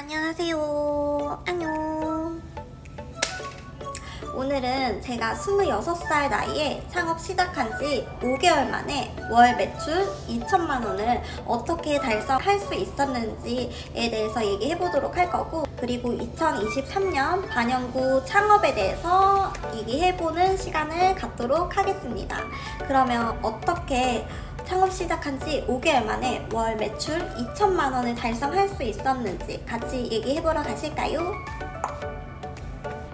안녕하세요. 안녕. 오늘은 제가 26살 나이에 창업 시작한 지 5개월 만에 월 매출 2천만 원을 어떻게 달성할 수 있었는지에 대해서 얘기해 보도록 할 거고, 그리고 2023년 반영구 창업에 대해서 얘기해보는 시간을 갖도록 하겠습니다. 그러면 어떻게 창업 시작한 지 5개월 만에 월 매출 2천만 원을 달성할 수 있었는지 같이 얘기해보러 가실까요?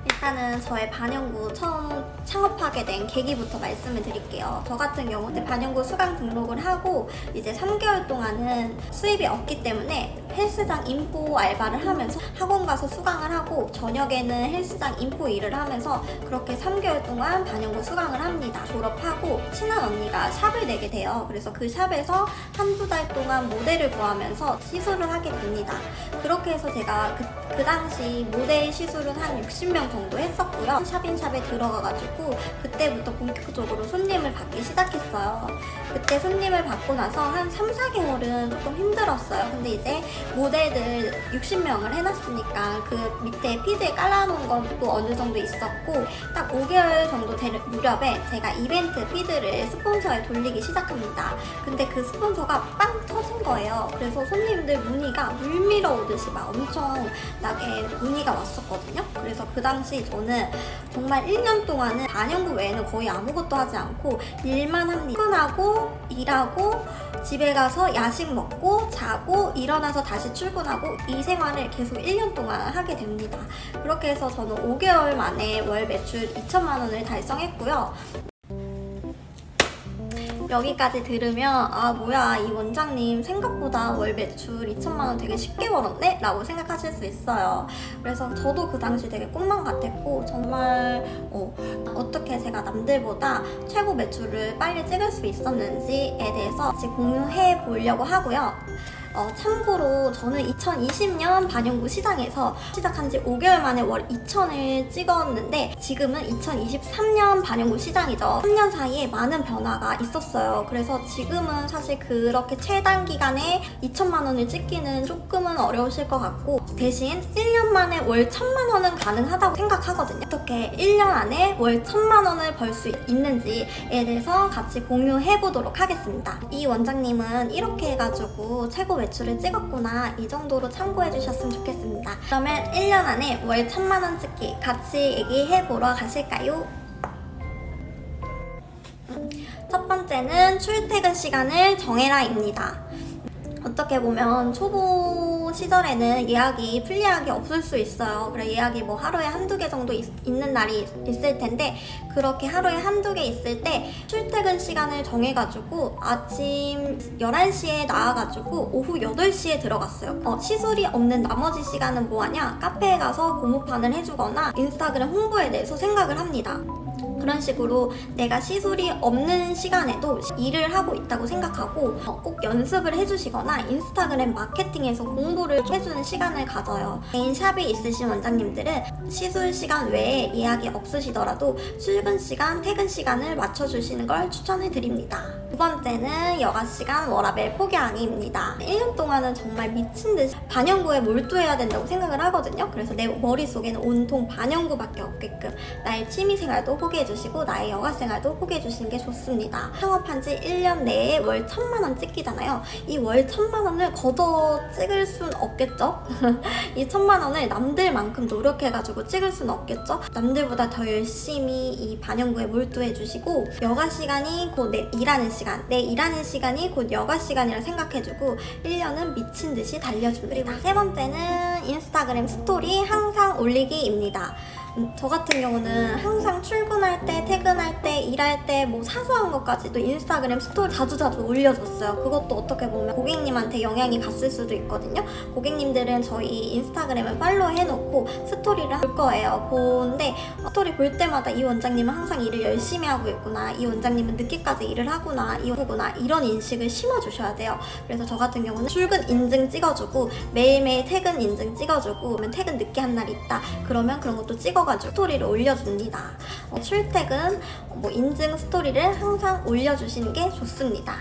일단은 저의 반영구 처음 창업하게 된 계기부터 말씀을 드릴게요. 저 같은 경우는 반영구 수강 등록을 하고 이제 3개월 동안은 수입이 없기 때문에 헬스장 인포 알바를 하면서 학원 가서 수강을 하고, 저녁에는 헬스장 인포 일을 하면서 그렇게 3개월 동안 반영구 수강을 합니다. 졸업하고 친한 언니가 샵을 내게 돼요. 그래서 그 샵에서 한두 달 동안 모델을 구하면서 시술을 하게 됩니다. 그렇게 해서 제가 그 당시 모델 시술은 한 60명 정도 했었고요. 샵인샵에 들어가가지고 그때부터 본격적으로 손님을 받기 시작했어요. 그때 손님을 받고 나서 한 3, 4개월은 조금 힘들었어요. 근데 이제 모델들 60명을 해놨으니까 그 밑에 피드에 깔아놓은 것도 어느 정도 있었고, 딱 5개월 정도 될 무렵에 제가 이벤트 피드를 스폰서에 돌리기 시작합니다. 근데 그 스폰서가 빵 터진 거예요. 그래서 손님들 문의가 물밀어 오듯이 막 엄청나게 문의가 왔었거든요. 그래서 그 당시 저는 정말 1년 동안은 반영구 외에는 거의 아무것도 하지 않고 일만 합니다. 퇴근하고 일하고 집에 가서 야식 먹고 자고 일어나서 다시 출근하고 이 생활을 계속 1년 동안 하게 됩니다. 그렇게 해서 저는 5개월 만에 월 매출 2천만 원을 달성했고요. 여기까지 들으면 아 뭐야, 이 원장님 생각보다 월 매출 2천만 원 되게 쉽게 벌었네? 라고 생각하실 수 있어요. 그래서 저도 그 당시 되게 꿈만 같았고, 정말 어떻게 제가 남들보다 최고 매출을 빨리 찍을 수 있었는지에 대해서 같이 공유해 보려고 하고요. 참고로 저는 2020년 반영구 시장에서 시작한 지 5개월 만에 월 2천을 찍었는데, 지금은 2023년 반영구 시장이죠. 3년 사이에 많은 변화가 있었어요. 그래서 지금은 사실 그렇게 최단기간에 2천만 원을 찍기는 조금은 어려우실 것 같고, 대신 1년 만에 월 1천만 원은 가능하다고 생각하거든요. 어떻게 1년 안에 월 1천만 원을 벌 수 있는지에 대해서 같이 공유해 보도록 하겠습니다. 이 원장님은 이렇게 해가지고 최고 매출을 찍었구나, 이 정도로 참고해 주셨으면 좋겠습니다. 그러면 1년 안에 월 1천만 원 찍기 같이 얘기해 보러 가실까요? 첫 번째는 출퇴근 시간을 정해라입니다. 어떻게 보면 초보 시절에는 예약이 풀예약이 없을 수 있어요. 그래 예약이 뭐 하루에 한두 개 정도 있는 날이 있을 텐데, 그렇게 하루에 한두 개 있을 때 출퇴근 시간을 정해가지고 아침 11시에 나와가지고 오후 8시에 들어갔어요. 시술이 없는 나머지 시간은 뭐하냐? 카페에 가서 고무판을 해주거나 인스타그램 홍보에 대해서 생각을 합니다. 그런 식으로 내가 시술이 없는 시간에도 일을 하고 있다고 생각하고 꼭 연습을 해주시거나 인스타그램 마케팅에서 공부를 해주는 시간을 가져요. 개인 샵이 있으신 원장님들은 시술 시간 외에 예약이 없으시더라도 출근 시간, 퇴근 시간을 맞춰주시는 걸 추천을 드립니다. 두 번째는 여가 시간 워라밸 포기하기입니다. 1년 동안은 정말 미친듯이 반영구에 몰두해야 된다고 생각을 하거든요. 그래서 내 머릿속에는 온통 반영구밖에 없게끔 나의 취미생활도 포기해주시고 나의 여가생활도 포기해주시는 게 좋습니다. 창업한 지 1년 내에 월 1천만 원 찍기잖아요. 이 월 1천만 원을 걷어 찍을 순 없겠죠? 이 1천만 원을 남들만큼 노력해가지고 찍을 순 없겠죠? 남들보다 더 열심히 이 반영구에 몰두해주시고, 여가 시간이 곧 내 일하는 시간, 내 일하는 시간이 곧 여가 시간이라 생각해주고 1년은 미친듯이 달려줍니다. 그리고 세 번째는 인스타그램 스토리 항상 올리기입니다. 저 같은 경우는 항상 출근할 때, 퇴근할 때, 일할 때 뭐 사소한 것까지도 인스타그램 스토리 자주자주 올려줬어요. 그것도 어떻게 보면 고객님한테 영향이 갔을 수도 있거든요. 고객님들은 저희 인스타그램을 팔로우 해놓고 스토리를 볼 거예요. 보는데 스토리 볼 때마다 이 원장님은 항상 일을 열심히 하고 있구나, 이 원장님은 늦게까지 일을 하구나, 이런 인식을 심어주셔야 돼요. 그래서 저 같은 경우는 출근 인증 찍어주고 매일매일 퇴근 인증 찍어주고, 퇴근 늦게 한 날 있다 그러면 그런 것도 찍어가지고 스토리를 올려줍니다. 출퇴근 인증 스토리를 항상 올려주시는 게 좋습니다.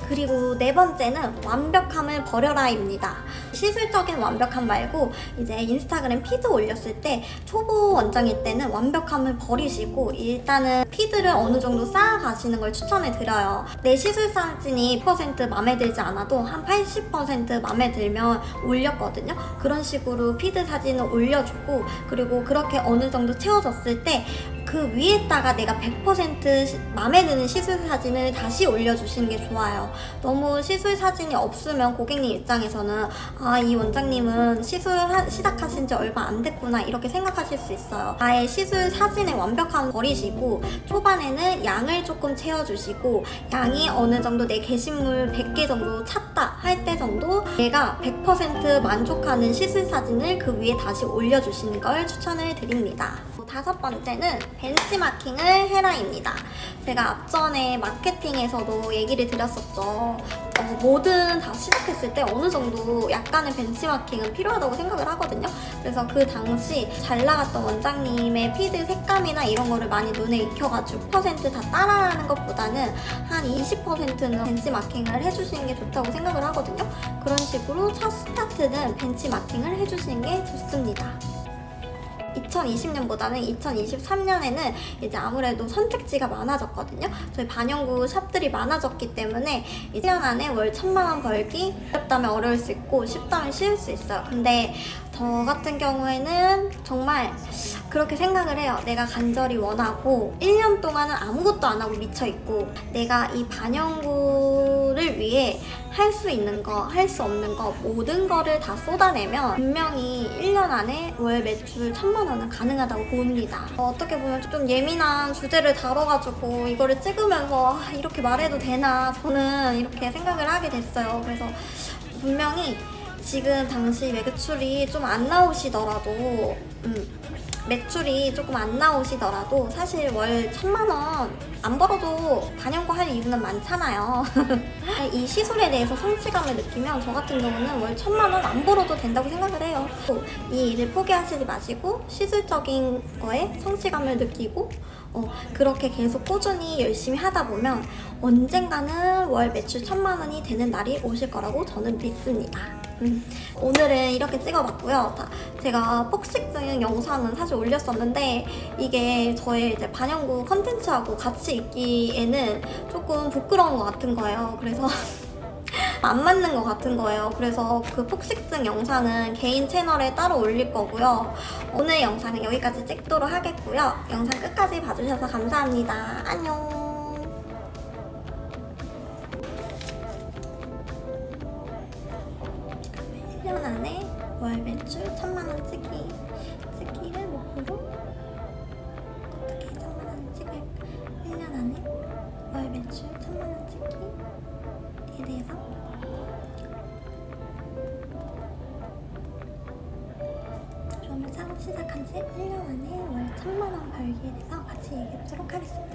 그리고 네 번째는 완벽함을 버려라입니다. 시술적인 완벽함 말고 이제 인스타그램 피드 올렸을 때 초보 원장일 때는 완벽함을 버리시고 일단은 피드를 어느 정도 쌓아가시는 걸 추천해 드려요. 내 시술 사진이 100% 마음에 들지 않아도 한 80% 마음에 들면 올렸거든요. 그런 식으로 피드 사진을 올려주고, 그리고 그렇게 어느 정도 채워졌을 때 그 위에다가 내가 100% 마음에 드는 시술 사진을 다시 올려주시는 게 좋아요. 너무 시술 사진이 없으면 고객님 입장에서는 아, 이 원장님은 시술 시작하신 지 얼마 안 됐구나 이렇게 생각하실 수 있어요. 아예 시술 사진의 완벽함 버리시고 초반에는 양을 조금 채워주시고, 양이 어느 정도 내 게시물 100개 정도 찼다 할 때 정도 내가 100% 만족하는 시술 사진을 그 위에 다시 올려주시는 걸 추천을 드립니다. 다섯 번째는 벤치마킹을 해라입니다. 제가 앞전에 마케팅에서도 얘기를 드렸었죠. 뭐든 다 시작했을 때 어느 정도 약간의 벤치마킹은 필요하다고 생각을 하거든요. 그래서 그 당시 잘 나갔던 원장님의 피드 색감이나 이런 거를 많이 눈에 익혀가지고 100% 다 따라하는 것보다는 한 20%는 벤치마킹을 해주시는 게 좋다고 생각을 하거든요. 그런 식으로 첫 스타트는 벤치마킹을 해주시는 게 좋습니다. 2020년보다는 2023년에는 이제 아무래도 선택지가 많아졌거든요. 저희 반영구 샵들이 많아졌기 때문에 1년 안에 월 1000만 원 벌기 어렵다면 어려울 수 있고 쉽다면 쉬울 수 있어요. 근데 저 같은 경우에는 정말 그렇게 생각을 해요. 내가 간절히 원하고 1년 동안은 아무것도 안 하고 미쳐있고 내가 이 반영구를 위해 할 수 있는 거, 할 수 없는 거 모든 거를 다 쏟아내면 분명히 1년 안에 월 매출 1000만 원은 가능하다고 봅니다. 어떻게 보면 좀 예민한 주제를 다뤄가지고 이거를 찍으면서 이렇게 말해도 되나 저는 이렇게 생각을 하게 됐어요. 그래서 분명히 지금 당시 매출이 좀 안 나오시더라도 매출이 조금 안 나오시더라도 사실 월 1000만 원 안 벌어도 반영구 할 이유는 많잖아요. 이 시술에 대해서 성취감을 느끼면 저 같은 경우는 월 1000만 원 안 벌어도 된다고 생각을 해요. 이 일을 포기하시지 마시고 시술적인 거에 성취감을 느끼고 그렇게 계속 꾸준히 열심히 하다 보면 언젠가는 월 매출 1000만 원이 되는 날이 오실 거라고 저는 믿습니다. 오늘은 이렇게 찍어봤고요. 제가 폭식증 영상은 사실 올렸었는데 이게 저의 이제 반영구 컨텐츠하고 같이 있기에는 조금 부끄러운 것 같은 거예요. 그래서 안 맞는 것 같은 거예요. 그래서 그 폭식증 영상은 개인 채널에 따로 올릴 거고요. 오늘 영상은 여기까지 찍도록 하겠고요. 영상 끝까지 봐주셔서 감사합니다. 안녕. 1년 안에 월 매출 1000만 원 찍기를 목표로 어떻게 1000만 원 찍을 1년 안에 월 매출 1000만 원 찍기에 대해서 그러면 창업 시작한 지 1년 안에 월 1000만 원 벌기에 대해서 같이 얘기해 보도록 하겠습니다.